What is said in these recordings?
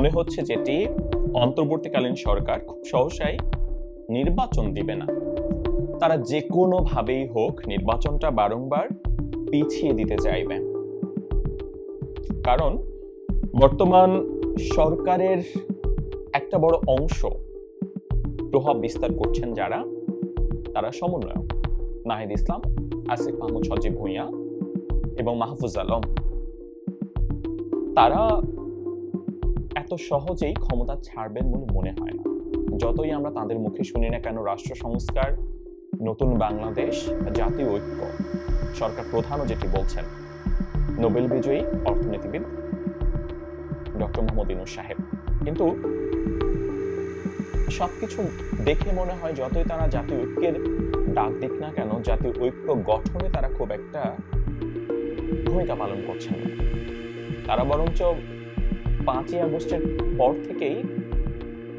মনে হচ্ছে যেটি অন্তর্বর্তীকালীন সরকার খুব সহসাই নির্বাচন দিবে না। তারা যে কোনোভাবেই হোক নির্বাচনটা বারংবার পিছিয়ে দিতে চাইবে। কারণ বর্তমান সরকারের একটা বড় অংশ প্রভাব বিস্তার করছেন যারা, তারা সমন্বয়ক নাহিদ ইসলাম, আসিফ মাহমুদ সজীব ভুঁইয়া এবং মাহফুজ আলম। তারা এত সহজেই ক্ষমতা ছাড়বেন বলে মনে হয় না। যতই আমরা তাদের মুখে শুনি না কেন রাষ্ট্র সংস্কার, নতুন বাংলাদেশ, জাতীয় ঐক্য, সরকার প্রধানও যেটি বলছেন নোবেল বিজয়ী অর্থনীতিবিদ ডক্টর মোহাম্মদ ইউনূস সাহেব। কিন্তু সবকিছু দেখে মনে হয় যতই তারা জাতীয় ঐক্যের ডাক দিক না কেন, জাতীয় ঐক্য গঠনে তারা খুব একটা ভূমিকা পালন করছেন না। তারা বরঞ্চ 5ই আগস্টের পর থেকেই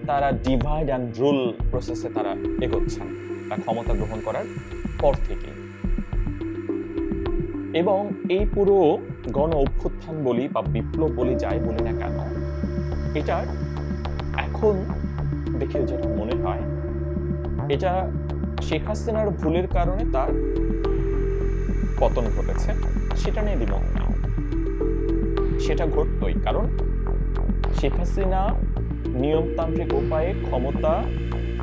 তারা ডিভাইড অ্যান্ড রুল প্রসেসে তারা এগোচ্ছেন, তা ক্ষমতা গ্রহণ করার পর থেকেই। এবং এই পুরো গণ অভ্যুত্থান বলি বা বিপ্লব বলি, যাই বলি না কেন, এটার এখন দেখে যেটা মনে হয় এটা শেখ হাসিনার ভুলের কারণে তার পতন ঘটেছে, সেটা নিয়ে দ্বিমত নেই। সেটা ঘটতই, কারণ শেখ হাসিনা নিয়মতান্ত্রিক উপায়ে ক্ষমতা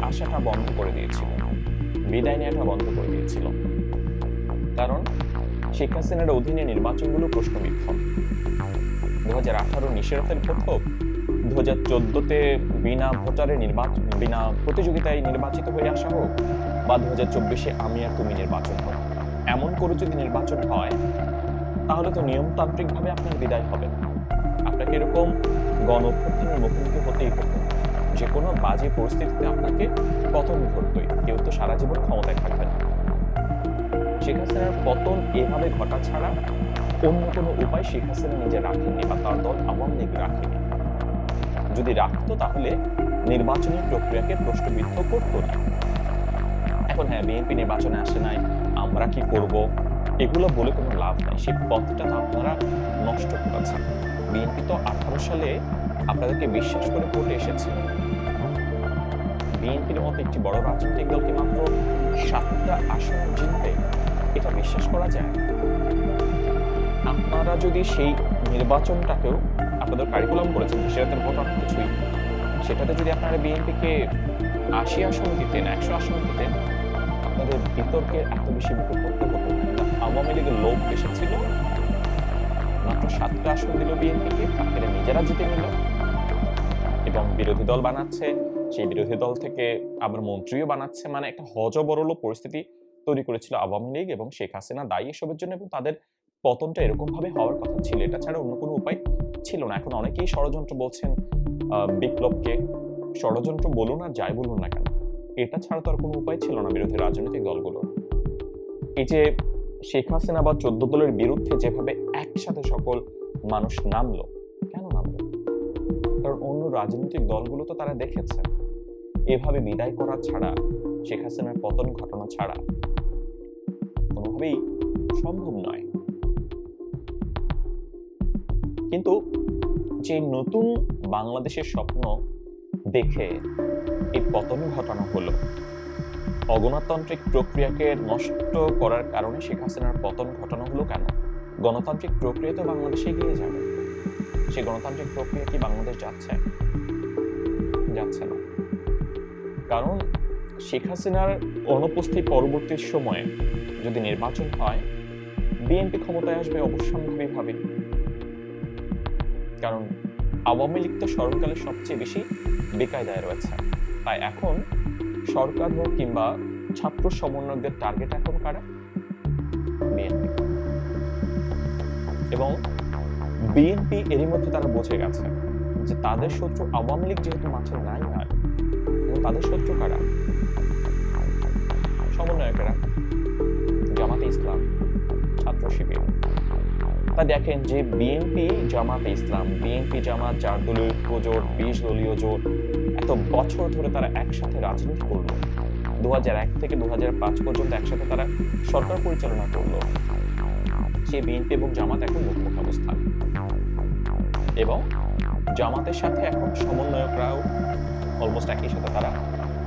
আসাটা বন্ধ করে দিয়েছিল, বিদায় নেওয়াটা বন্ধ করে দিয়েছিল। কারণ শেখ হাসিনার অধীনে নির্বাচনগুলো প্রশ্নবিদ্ধ। 2018 নিশারাতের প্রথম, 2014-তে বিনা ভোটারে বিনা প্রতিযোগিতায় নির্বাচিত হয়ে আসা হোক, বা 2024-এ আমি আর তুমি নির্বাচন হোক, এমন করে যদি নির্বাচন হয় তাহলে তো নিয়মতান্ত্রিকভাবে আপনার বিদায় হবে না। আপনাকে এরকম গণ অভ্যুত্থানের মুখোমুখি হতেই হতো। যে কোনো বাজে পরিস্থিতিতে আপনাকে পতন ঘটতই, কেউ তো সারা জীবন ক্ষমতায় থাকবে না। শেখ হাসিনার পতন এভাবে ঘটা ছাড়া অন্য কোনো উপায় শেখ হাসিনা নিজে রাখেননি, বা তার দল আওয়ামী লীগ রাখেনি। যদি রাখতো তাহলে নির্বাচনী প্রক্রিয়াকে প্রশ্নবিদ্ধ করতো না। এখন হ্যাঁ, বিএনপি নির্বাচনে আসে নাই, আমরা কি করব, এগুলো বলে কোনো লাভ নাই। সেই পথটা তো আপনারা নষ্ট করেছেন। বিএনপি তো 18 সালে আপনাদেরকে বিশ্বাস করে ভোটে এসেছে। বিএনপির মতো একটি বড় রাজনৈতিক দলকে মাত্র 7টা আসন জিতবে, এটা বিশ্বাস করা যায়? আপনারা যদি সেই নির্বাচনটাকেও আপনাদের কারিকুলাম করেছেন, সেটাতে ভোট অনেক কিছুই, সেটাতে যদি আপনারা বিএনপিকে 80 আসন দিতেন, 100 আসন দিতেন, আপনাদের বিতর্কের এত বেশি মুখে পড়তে হতো না। আওয়ামী লীগের লোভ বেশি ছিল, মাত্র 7টা আসন দিল বিএনপিকে, আপনারা নিজেরা জিতে নিল এবং বিরোধী দল বানাচ্ছে, সেই বিরোধী দল থেকে আবার মন্ত্রীও বানাচ্ছে। মানে একটা হযবরল পরিস্থিতি তৈরি করেছিল আওয়ামী লীগ, এবং শেখ হাসিনা দায়ী এসবের জন্য, এবং তাদের পতনটা এরকম ভাবে হওয়ার কথা ছিল। এটা ছাড়া অন্য কোনো উপায় ছিল না। এখন অনেকেই ষড়যন্ত্র বলছেন বিপ্লবকে, ষড়যন্ত্র বলুন আর যাই বলুন না কেন, এটা ছাড়া তো আর কোনো উপায় ছিল না বিরোধী রাজনৈতিক দলগুলোর। এই যে শেখ হাসিনা বা 14 দলের বিরুদ্ধে যেভাবে একসাথে সকল মানুষ নামলো, কেন নামলো? কারণ অন্য রাজনৈতিক দলগুলো তো তারা দেখেছে এভাবে বিদায় করা ছাড়া, শেখ হাসিনার পতন ঘটনা ছাড়া কোনোভাবেই সম্ভব নয়। কিন্তু যে নতুন বাংলাদেশের স্বপ্ন দেখে এই পতন ঘটানো হলো, অগণতান্ত্রিক প্রক্রিয়াকে নষ্ট করার কারণে শেখ হাসিনার পতন ঘটানো হলো কেন? গণতান্ত্রিক প্রক্রিয়া তো বাংলাদেশে এগিয়ে যাবে। সেই গণতান্ত্রিক প্রক্রিয়া কি বাংলাদেশ যাচ্ছে? যাচ্ছে না। কারণ শেখ হাসিনার অনুপস্থিত পরবর্তী সময়ে যদি নির্বাচন হয়, বিএনপি ক্ষমতায় আসবে অবশ্যম্ভাবীভাবে। কারণ আওয়ামী লীগ তো স্মরণকালে সবচেয়ে বেশি বেকায়দায় রয়েছে। তাই এখন সরকার হোক কিংবা ছাত্র সমন্বয়কদের টার্গেট এখন কারা? বিএনপি। এবং বিএনপি এরই মধ্যে তারা বুঝে গেছে যে তাদের শত্রু আওয়ামী লীগ যেহেতু মাঠে নাই আর, এবং তাদের শত্রু কারা? সমন্বয়কেরা, জামাতে ইসলাম, ছাত্র শিবির। তা দেখেন যে বিএনপি জামাতে ইসলাম, বিএনপি জামাত 4 দলীয় জোট, 20 দলীয় জোট, এত বছর ধরে তারা একসাথে রাজনীতি করলো। 2001 থেকে 2005 পর্যন্ত একসাথে তারা সরকার পরিচালনা করলো। সেই বিএনপি এবং জামাত এখন মুখোমুখি অবস্থান, এবং জামাতের সাথে এখন সমন্বয়করাও অলমোস্ট একই সাথে তারা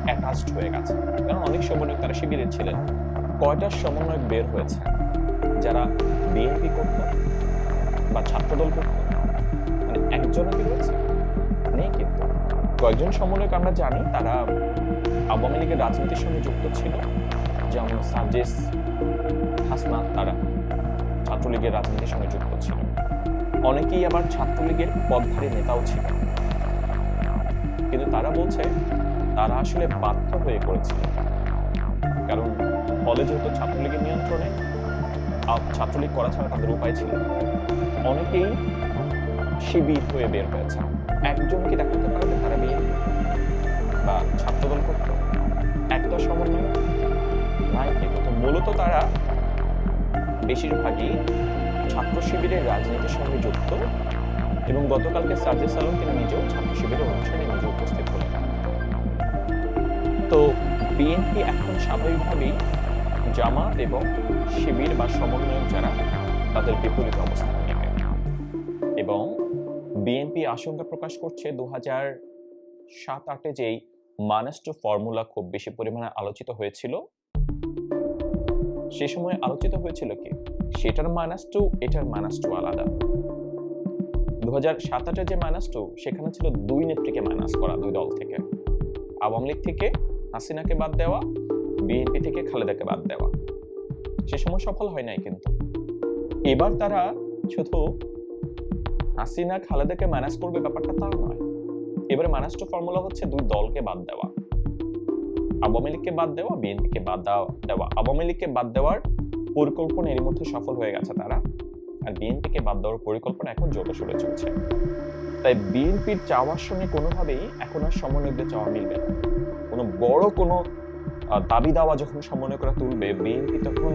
অ্যাটাচড হয়ে গেছে, কারণ অনেক সমন্বয়ক তারা শিবিরের ছিলেন। কয়টা সমন্বয়ক বের হয়েছে যারা বিএনপি করত বা ছাত্রদল করত? মানে একজনও কি রয়েছে? নেই। কিন্তু কয়েকজন সমন্বয়ক আমরা জানি তারা আওয়ামী লীগের রাজনীতির সঙ্গে যুক্ত ছিল, যেমন সার্জিস হাসনাত, তারা ছাত্রলীগের রাজনীতির সঙ্গে যুক্ত ছিল। অনেকেই আবার ছাত্রলীগের পদধারী নেতাও ছিল, কিন্তু তারা বলছে তারা আসলে বাধ্য হয়ে করেছিল, কারণ ফলে যেহেতু ছাত্রলীগের নিয়ন্ত্রণে, ছাত্রলীগ করা ছাড়া তাদের উপায় ছিল। অনেকেই শিবির হয়ে বের হয়েছে। একজন কি দেখাতে পারবে তারা বিএনপি বা ছাত্রদল করত? একটা সমন্বয় নাই। কিন্তু মূলত তারা বেশিরভাগই ছাত্র শিবিরের রাজনীতির সঙ্গে যুক্ত, এবং গতকালকে সার্জিস আলম তিনি নিজেও ছাত্র শিবিরের অনুষ্ঠানে নিজে উপস্থিত হলেন। তো বিএনপি এখন স্বাভাবিকভাবেই জামাত এবং শিবির বা সমন্বয়ক যারা, তাদের বিপরীত অবস্থান নেবে। এবং বিএনপি আশঙ্কা প্রকাশ করছে 2007-08 যেই মানেস্টো ফর্মুলা খুব বেশি পরিমাণে আলোচিত হয়েছিল, সে সময় আলোচিত হয়েছিল কি সেটার মানেস্টো এটার মানেস্টো আলাদা। 2007-08 যে মানেস্টো, সেখানে ছিল দুই নেত্রীকে মাইনাস করা, দুই দল থেকে, আওয়ামী লীগ থেকে হাসিনাকে বাদ দেওয়া, বিএনপি থেকে খালেদাকে বাদ দেওয়া। সে সময় সফল হয় নাই। কিন্তু এবার তারা শুধু হাসিনা খালেদাকে ম্যানেজ করবে ব্যাপারটা তা নয়। এবারে মানেস্টো ফর্মুলা হচ্ছে দুই দলকে বাদ দেওয়া, আওয়ামী লীগকে বাদ দেওয়া, বিএনপিকে বাদ দেওয়া। আওয়ামী লীগকে বাদ দেওয়ার পরিকল্পনা এর মধ্যে সফল হয়ে গেছে তারা, আর বিএনপিকে বাদ দেওয়ার পরিকল্পনা এখন জোরে সোরে চলছে। তাই বিএনপির চাওয়ার সঙ্গে কোনোভাবেই এখন আর সমন্বয়কদের চাওয়া মিলবে না। কোনো বড় কোনো দাবি দাওয়া যখন সমন্বয়করা তুলবে, বিএনপি তখন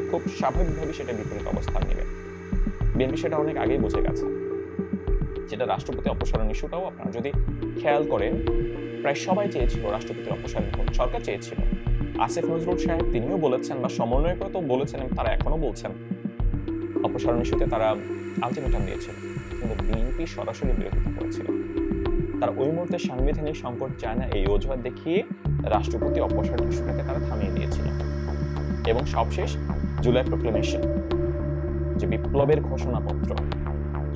খুব স্বাভাবিকভাবে সেটা বিপরীত অবস্থান নেবে। বিএনপি সেটা অনেক আগেই বুঝে গেছে। যেটা রাষ্ট্রপতি অপসারণ ইস্যুটাও আপনারা যদি খেয়াল করেন, প্রায় সবাই চেয়েছিল রাষ্ট্রপতির অপসারণ, সরকার চেয়েছিল। আসিফ নজরুল সাহেব তিনিও বলেছেন, বা সমন্বয়করা তো বলেছেন, তারা এখনো বলছেন অপসারণ ইস্যুতে তারা আলটিমেটাম দিয়েছিল, কিন্তু বিএনপি সরাসরি বিরোধিতা করেছিল। তারা ওই মুহূর্তে সাংবিধানিক সংকট চায় না এই অজুহাত দেখিয়ে রাষ্ট্রপতি অপসারণ ইস্যুটাকে তারা থামিয়ে দিয়েছিল। এবং সবশেষ জুলাই প্রক্লেমেশন, যে বিপ্লবের ঘোষণাপত্র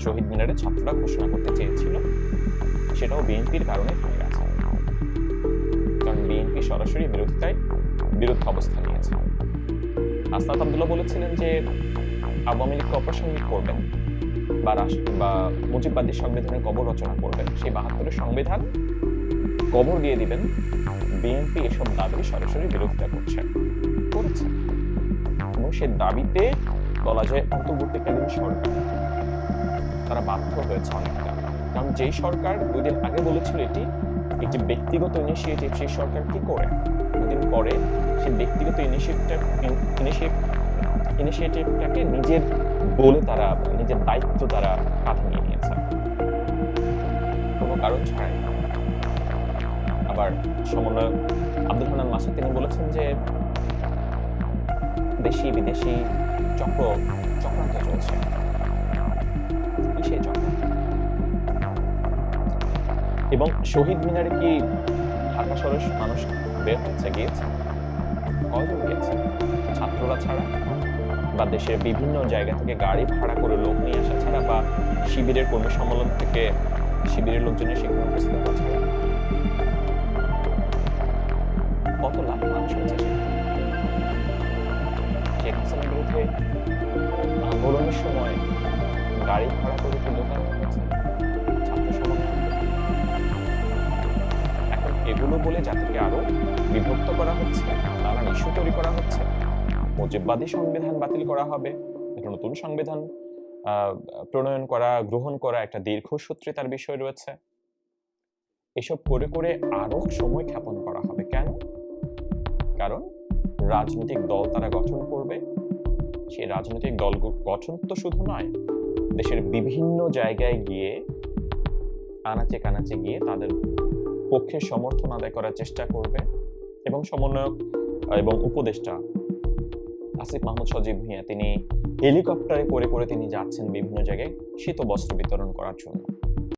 শহীদ মিনারে ছাত্ররা ঘোষণা করতে চেয়েছিল, সেটাও বিএনপির কারণে হয়ে গেছে, কারণ বিএনপি সরাসরি বিরুদ্ধ অবস্থান নিয়েছে। আসনাদ আব্দুল্লাহ বলেছিলেন যে আওয়ামী লীগকে অপ্রাসঙ্গিক করবেন বা মুজিববাদী সংবিধানের কবর রচনা করবেন, সেই ৭২-এর সংবিধান কবর দিয়ে দিবেন। বিএনপি এসব দাবি সরাসরি বিরোধিতা করেছে, এবং সে দাবিতে বলা যায় অন্তর্বর্তীকালীন সরকার তারা বাধ্য হয়েছে অনেকটা। কারণ যেই সরকার 2 দিন আগে বলেছিল এটি একটি ব্যক্তিগত ইনিশিয়েটিভ, সেই সরকার কি করে 2 দিন পরে সেই ব্যক্তিগত ইনিশিয়েটিভটাকে নিজের বলে তারা, নিজের দায়িত্ব তারা কাঁধে নিয়ে নিয়েছে কোনো কারণ ছাড়াই। আবার সমন্বয়ক আব্দুল হান্নান মাসুদ তিনি বলেছেন যে দেশি বিদেশি চক্রান্ত চলছে। কিসের চক্রান্ত? এবং শহীদ মিনারে কি ঢাকা শহরের মানুষ বের হচ্ছে, গিয়েছে? কজন গিয়েছে? ছাত্ররা ছাড়া, বা দেশের বিভিন্ন জায়গা থেকে গাড়ি ভাড়া করে লোক নিয়ে আসা ছাড়া, বা শিবিরের কর্মী সম্মেলন থেকে শিবিরের লোকজনের সেখানে উপস্থিত হওয়া ছাড়া কত লাখ মানুষ হয়েছে? শেখ হাসিনার বিরুদ্ধে আন্দোলনের সময় গাড়ি ভাড়া করে কি দোকান হয়েছে ছাত্র সমন্বয়? এখন এগুলো বলে জাতিকে আরো বিভক্ত করা হচ্ছে, নানান ইস্যু তৈরি করা হচ্ছে। মুজিববাদী সংবিধান বাতিল করা হবে, একটা নতুন সংবিধান প্রণয়ন করা, গ্রহণ করা একটা দীর্ঘসূত্রিতার বিষয় রয়েছে। এসব করে করে আরো সময় ক্ষেপণ করা হবে। কেন? কারণ রাজনৈতিক দল তারা গঠন করবে। সেই রাজনৈতিক দল গঠন তো শুধু নয়, দেশের বিভিন্ন জায়গায় গিয়ে, আনাচে কানাচে গিয়ে তাদের পক্ষে সমর্থন আদায় করার চেষ্টা করবে। এবং সমন্বয়ক এবং উপদেষ্টা আসিফ মাহমুদ সজীব ভুঁইয়া তিনি হেলিকপ্টারে করে করে তিনি যাচ্ছেন বিভিন্ন জায়গায় শীত বস্ত্র বিতরণ করার জন্য।